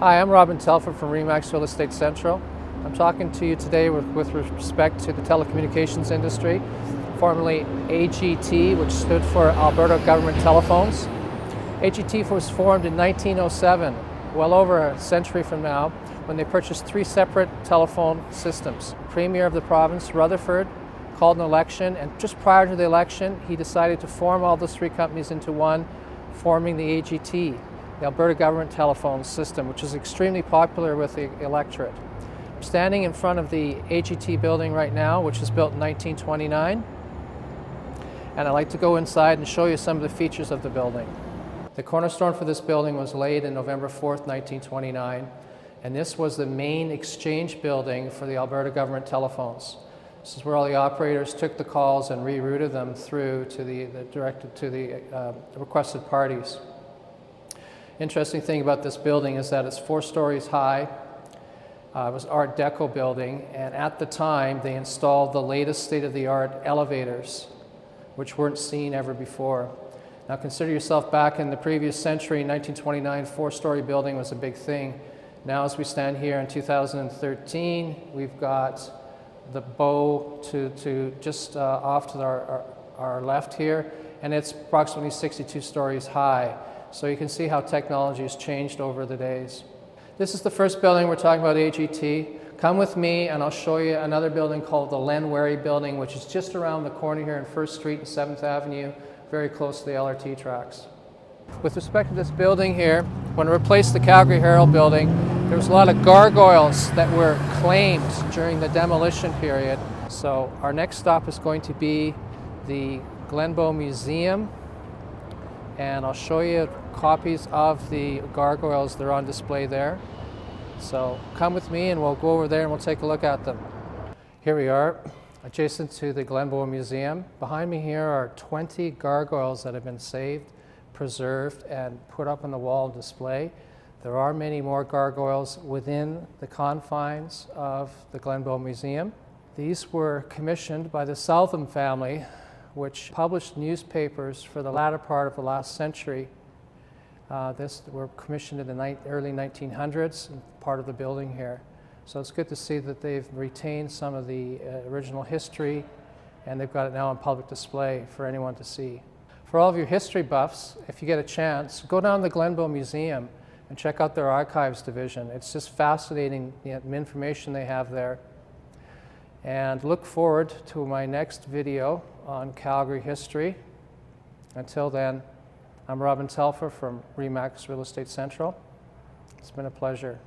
Hi, I'm Telfer from Remax Real Estate Central. I'm talking to you today with respect to the telecommunications industry, formerly AGT, which stood for Alberta Government Telephones. AGT was formed in 1907, well over a century from now, when they purchased three separate telephone systems. Premier of the province, Rutherford, called an election, and just prior to the election, he decided to form all those three companies into one, forming the AGT, the Alberta Government Telephone System, which is extremely popular with the electorate. I'm standing in front of the AGT building right now, which was built in 1929, and I'd like to go inside and show you some of the features of the building. The cornerstone for this building was laid in November 4th, 1929, and this was the main exchange building for the Alberta Government Telephones. This is where all the operators took the calls and rerouted them through to directed to the requested parties. Interesting thing about this building is that it's 4 stories high. It was Art Deco building, and at the time they installed the latest state-of-the-art elevators, which weren't seen ever before. Now consider yourself back in the previous century, in 1929, 4-story building was a big thing. Now as we stand here in 2013, we've got the bow to just off to our left here, and it's approximately 62 stories high. So you can see how technology has changed over the days. This is the first building we're talking about, AGT. Come with me and I'll show you another building called the Len Wary building, which is just around the corner here in 1st Street and 7th Avenue, very close to the LRT tracks. With respect to this building here, when we replaced the Calgary Herald building, there was a lot of gargoyles that were claimed during the demolition period. So our next stop is going to be the Glenbow Museum, and I'll show you copies of the gargoyles that are on display there. So come with me and we'll go over there and we'll take a look at them. Here we are, adjacent to the Glenbow Museum. Behind me here are 20 gargoyles that have been saved, preserved, and put up on the wall display. There are many more gargoyles within the confines of the Glenbow Museum. These were commissioned by the Southam family, which published newspapers for the latter part of the last century. This were commissioned in the early 1900s, part of the building here. So it's good to see that they've retained some of the original history, and they've got it now on public display for anyone to see. For all of your history buffs, if you get a chance, go down to the Glenbow Museum and check out their archives division. It's just fascinating, the information they have there. And look forward to my next video on Calgary history. Until then, I'm Telfer from Remax Real Estate Central. It's been a pleasure.